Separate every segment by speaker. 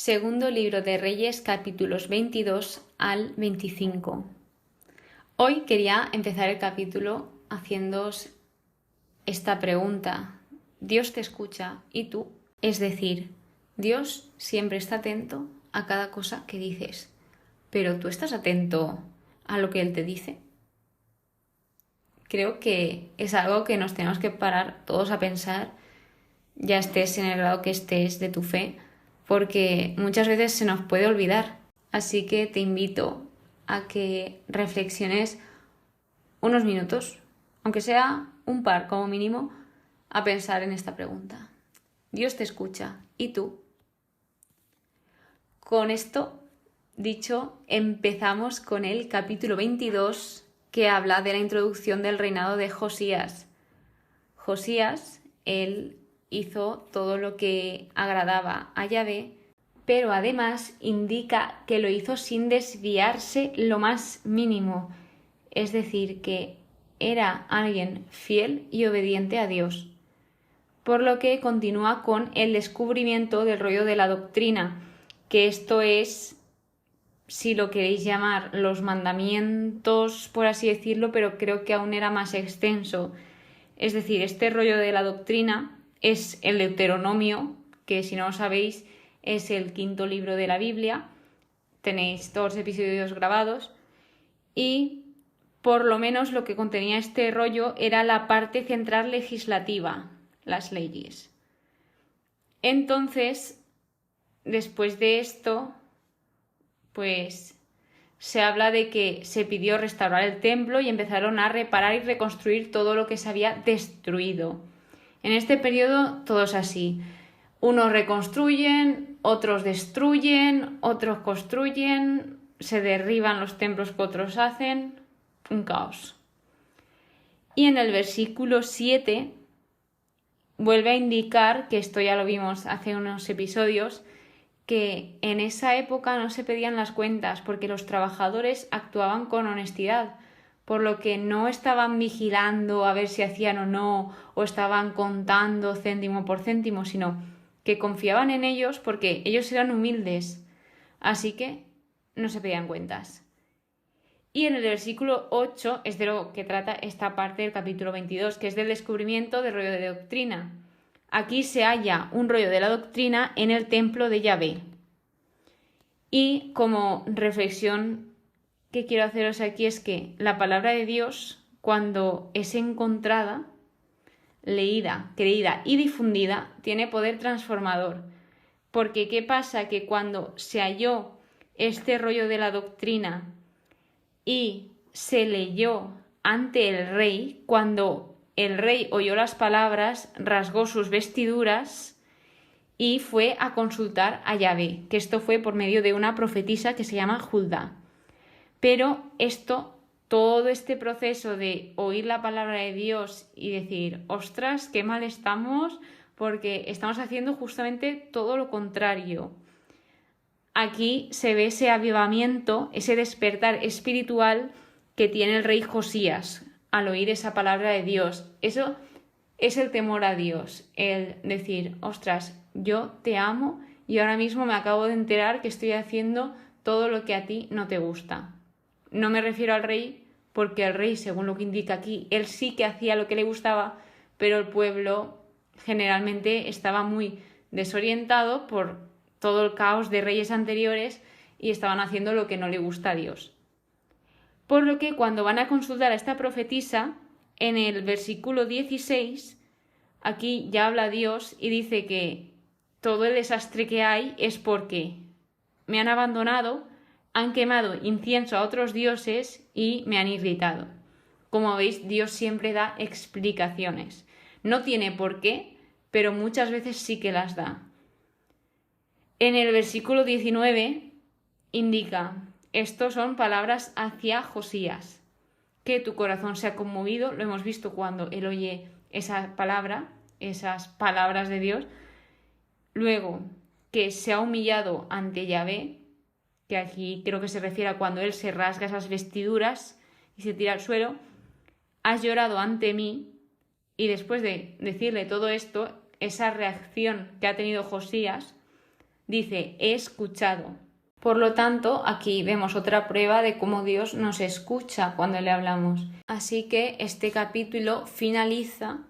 Speaker 1: Segundo libro de Reyes, capítulos 22 al 25. Hoy quería empezar el capítulo haciéndoos esta pregunta. ¿Dios te escucha y tú? Es decir, Dios siempre está atento a cada cosa que dices, pero ¿tú estás atento a lo que Él te dice? Creo que es algo que nos tenemos que parar todos a pensar, ya estés en el grado que estés de tu fe, porque muchas veces se nos puede olvidar. Así que te invito a que reflexiones unos minutos, aunque sea un par como mínimo, a pensar en esta pregunta. Dios te escucha, ¿y tú? Con esto dicho, empezamos con el capítulo 22, que habla de la introducción del reinado de Josías. Josías, él hizo todo lo que agradaba a Yahvé, pero además indica que lo hizo sin desviarse lo más mínimo, es decir, que era alguien fiel y obediente a Dios. Por lo que continúa con el descubrimiento del rollo de la doctrina, que esto es, si lo queréis llamar, los mandamientos, por así decirlo, pero creo que aún era más extenso. Es decir, este rollo de la doctrina es el Deuteronomio, que si no lo sabéis es el quinto libro de la Biblia. Tenéis 2 episodios grabados y por lo menos lo que contenía este rollo era la parte central legislativa, las leyes. Entonces, después de esto, pues se habla de que se pidió restaurar el templo y empezaron a reparar y reconstruir todo lo que se había destruido. En este periodo todo es así. Unos reconstruyen, otros destruyen, otros construyen, se derriban los templos que otros hacen. Un caos. Y en el versículo 7 vuelve a indicar, que esto ya lo vimos hace unos episodios, que en esa época no se pedían las cuentas porque los trabajadores actuaban con honestidad, por lo que no estaban vigilando a ver si hacían o no, o estaban contando céntimo por céntimo, sino que confiaban en ellos porque ellos eran humildes, así que no se pedían cuentas. Y en el versículo 8 es de lo que trata esta parte del capítulo 22, que es del descubrimiento del rollo de doctrina. Aquí se halla un rollo de la doctrina en el templo de Yahvé. Y como reflexión que quiero haceros aquí es que la palabra de Dios, cuando es encontrada, leída, creída y difundida, tiene poder transformador. Porque ¿qué pasa? Que cuando se halló este rollo de la doctrina y se leyó ante el rey, cuando el rey oyó las palabras, rasgó sus vestiduras y fue a consultar a Yahvé, que esto fue por medio de una profetisa que se llama Hulda. Pero todo este proceso de oír la palabra de Dios y decir, ostras, qué mal estamos, porque estamos haciendo justamente todo lo contrario. Aquí se ve ese avivamiento, ese despertar espiritual que tiene el rey Josías al oír esa palabra de Dios. Eso es el temor a Dios, el decir, ostras, yo te amo y ahora mismo me acabo de enterar que estoy haciendo todo lo que a ti no te gusta. No me refiero al rey, porque el rey, según lo que indica aquí, él sí que hacía lo que le gustaba, pero el pueblo generalmente estaba muy desorientado por todo el caos de reyes anteriores y estaban haciendo lo que no le gusta a Dios. Por lo que cuando van a consultar a esta profetisa, en el versículo 16, aquí ya habla Dios y dice que todo el desastre que hay es porque me han abandonado, han quemado incienso a otros dioses y me han irritado. Como veis, Dios siempre da explicaciones. No tiene por qué, pero muchas veces sí que las da. En el versículo 19 indica, estos son palabras hacia Josías, que tu corazón se ha conmovido, lo hemos visto cuando él oye esa palabra, esas palabras de Dios. Luego, que se ha humillado ante Yahvé, que aquí creo que se refiere a cuando él se rasga esas vestiduras y se tira al suelo. Has llorado ante mí, y después de decirle todo esto, esa reacción que ha tenido Josías, Dice, he escuchado. Por lo tanto, aquí vemos otra prueba de cómo Dios nos escucha cuando le hablamos. Así que este capítulo finaliza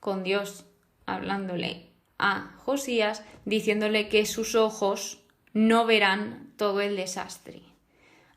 Speaker 1: con Dios hablándole a Josías, diciéndole que sus ojos no verán todo el desastre.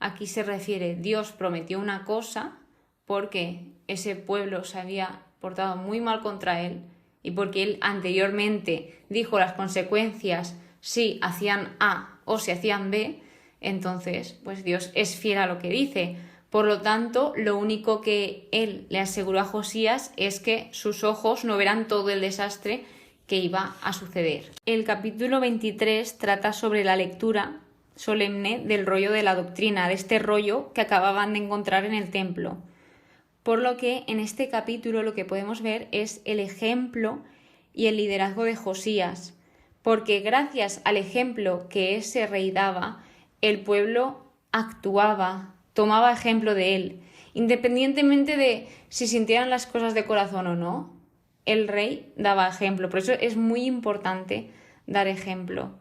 Speaker 1: Aquí se refiere, Dios prometió una cosa porque ese pueblo se había portado muy mal contra él y porque él anteriormente dijo las consecuencias si hacían A o si hacían B, entonces pues Dios es fiel a lo que dice. Por lo tanto, lo único que él le aseguró a Josías es que sus ojos no verán todo el desastre que iba a suceder. El capítulo 23 trata sobre la lectura solemne del rollo de la doctrina, de este rollo que acababan de encontrar en el templo. Por lo que en este capítulo lo que podemos ver es el ejemplo y el liderazgo de Josías, porque gracias al ejemplo que ese rey daba, el pueblo actuaba, tomaba ejemplo de él, independientemente de si sintieran las cosas de corazón o no. El rey daba ejemplo, por eso es muy importante dar ejemplo.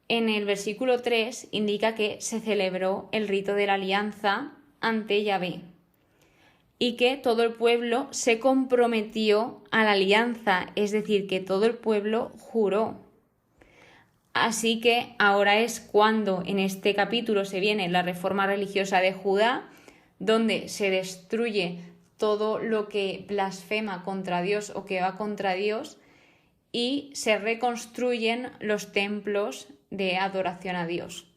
Speaker 1: En el versículo 3 indica que se celebró el rito de la alianza ante Yahvé y que todo el pueblo se comprometió a la alianza, es decir, que todo el pueblo juró. Así que ahora es cuando en este capítulo se viene la reforma religiosa de Judá, donde se destruye todo lo que blasfema contra Dios o que va contra Dios y se reconstruyen los templos de adoración a Dios.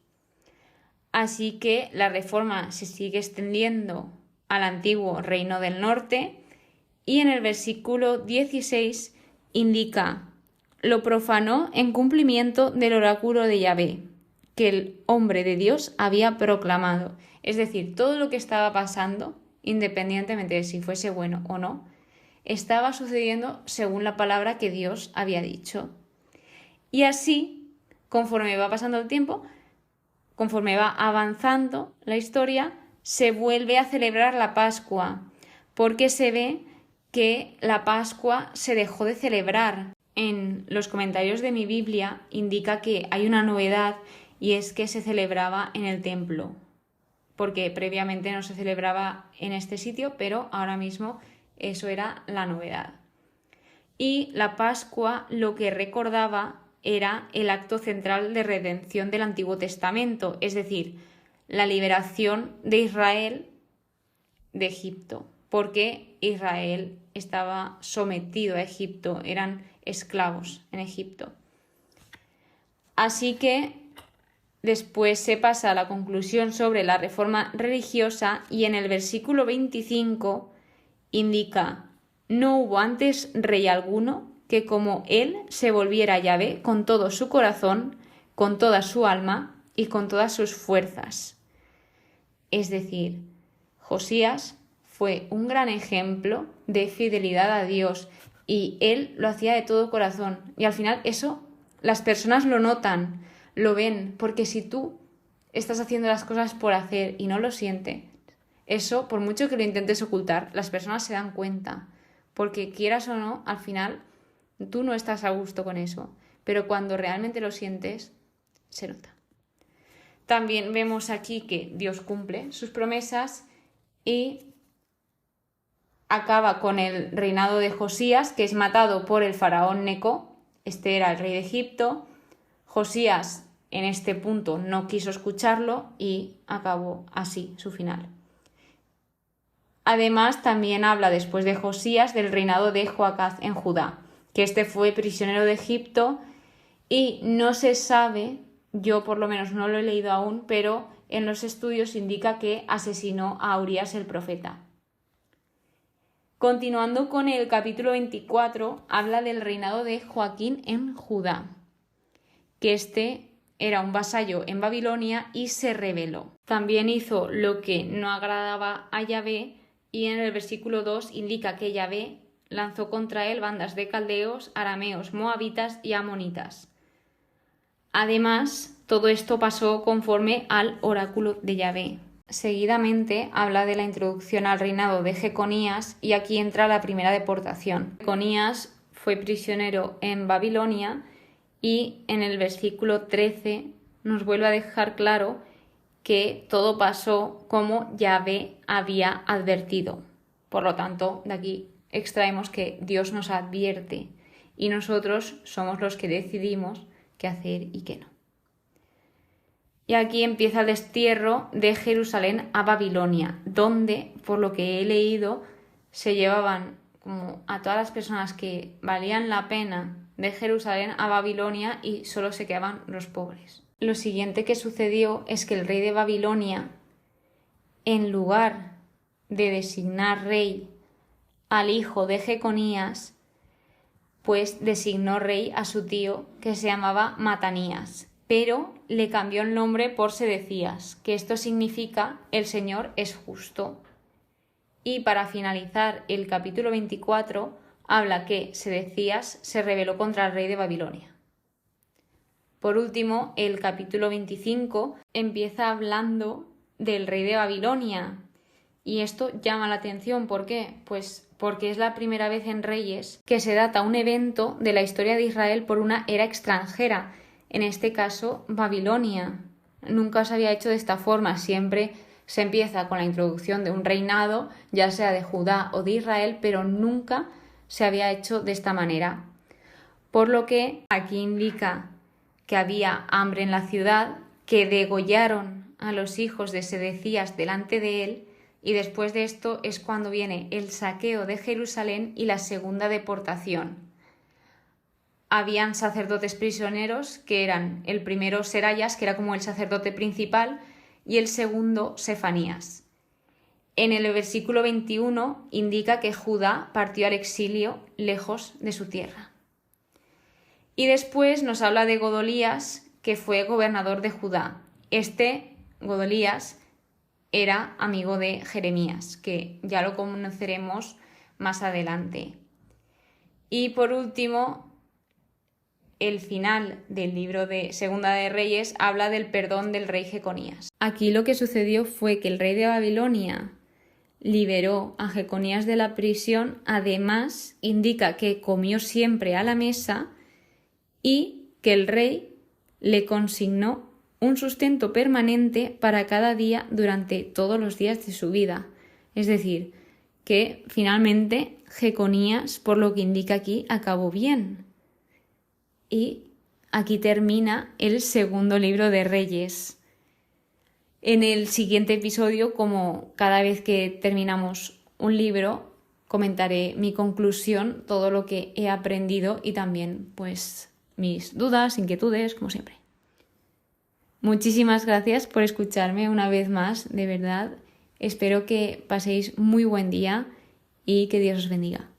Speaker 1: Así que la reforma se sigue extendiendo al antiguo reino del norte y en el versículo 16 indica: lo profanó en cumplimiento del oráculo de Yahvé, que el hombre de Dios había proclamado. Es decir, todo lo que estaba pasando, independientemente de si fuese bueno o no, estaba sucediendo según la palabra que Dios había dicho. Y así, conforme va pasando el tiempo, conforme va avanzando la historia, se vuelve a celebrar la Pascua, porque se ve que la Pascua se dejó de celebrar. En los comentarios de mi Biblia indica que hay una novedad y es que se celebraba en el templo, porque previamente no se celebraba en este sitio, pero ahora mismo eso era la novedad. Y la Pascua lo que recordaba era el acto central de redención del Antiguo Testamento, es decir, la liberación de Israel de Egipto, porque Israel estaba sometido a Egipto, eran esclavos en Egipto. Así que después se pasa a la conclusión sobre la reforma religiosa y en el versículo 25 indica: no hubo antes rey alguno que como él se volviera a Yahvé con todo su corazón, con toda su alma y con todas sus fuerzas. Es decir, Josías fue un gran ejemplo de fidelidad a Dios y él lo hacía de todo corazón. Y al final eso las personas lo notan, lo ven, porque si tú estás haciendo las cosas por hacer y no lo sientes, eso, por mucho que lo intentes ocultar, las personas se dan cuenta, porque quieras o no, al final tú no estás a gusto con eso, pero cuando realmente lo sientes, se nota. También vemos aquí que Dios cumple sus promesas y acaba con el reinado de Josías, que es matado por el faraón Neco. Este era el rey de Egipto. Josías en este punto no quiso escucharlo y acabó así su final. Además, también habla después de Josías del reinado de Joacaz en Judá, que este fue prisionero de Egipto y no se sabe, yo por lo menos no lo he leído aún, pero en los estudios indica que asesinó a Urías el profeta. Continuando con el capítulo 24, habla del reinado de Joaquín en Judá, que este era un vasallo en Babilonia y se rebeló. También hizo lo que no agradaba a Yahvé y en el versículo 2 indica que Yahvé lanzó contra él bandas de caldeos, arameos, moabitas y amonitas. Además, todo esto pasó conforme al oráculo de Yahvé. Seguidamente habla de la introducción al reinado de Jeconías y aquí entra la primera deportación. Jeconías fue prisionero en Babilonia Y en el versículo 13 nos vuelve a dejar claro que todo pasó como Yahvé había advertido. Por lo tanto, de aquí extraemos que Dios nos advierte y nosotros somos los que decidimos qué hacer y qué no. Y aquí empieza el destierro de Jerusalén a Babilonia, donde, por lo que he leído, se llevaban como a todas las personas que valían la pena de Jerusalén a Babilonia y solo se quedaban los pobres. Lo siguiente que sucedió es que el rey de Babilonia, en lugar de designar rey al hijo de Jeconías, pues designó rey a su tío, que se llamaba Matanías, pero le cambió el nombre por Sedecías, que esto significa el Señor es justo. Y para finalizar el capítulo 24 habla que Sedecías se rebeló contra el rey de Babilonia. Por último, el capítulo 25 empieza hablando del rey de Babilonia. Y esto llama la atención. ¿Por qué? Pues porque es la primera vez en Reyes que se data un evento de la historia de Israel por una era extranjera. En este caso, Babilonia. Nunca se había hecho de esta forma. Siempre se empieza con la introducción de un reinado, ya sea de Judá o de Israel, pero nunca se había hecho de esta manera. Por lo que aquí indica que había hambre en la ciudad, que degollaron a los hijos de Sedecías delante de él, y después de esto es cuando viene el saqueo de Jerusalén y la segunda deportación. Habían sacerdotes prisioneros, que eran el primero Serayas, que era como el sacerdote principal, y el segundo Sefanías. En el versículo 21 indica que Judá partió al exilio lejos de su tierra. Y después nos habla de Godolías, que fue gobernador de Judá. Este Godolías era amigo de Jeremías, que ya lo conoceremos más adelante. Y por último, el final del libro de Segunda de Reyes habla del perdón del rey Jeconías. Aquí lo que sucedió fue que el rey de Babilonia liberó a Jeconías de la prisión, además indica que comió siempre a la mesa y que el rey le consignó un sustento permanente para cada día durante todos los días de su vida. Es decir, que finalmente Jeconías, por lo que indica aquí, acabó bien. Y aquí termina el segundo libro de Reyes. En el siguiente episodio, como cada vez que terminamos un libro, comentaré mi conclusión, todo lo que he aprendido y también pues mis dudas, inquietudes, como siempre. Muchísimas gracias por escucharme una vez más, de verdad. Espero que paséis muy buen día y que Dios os bendiga.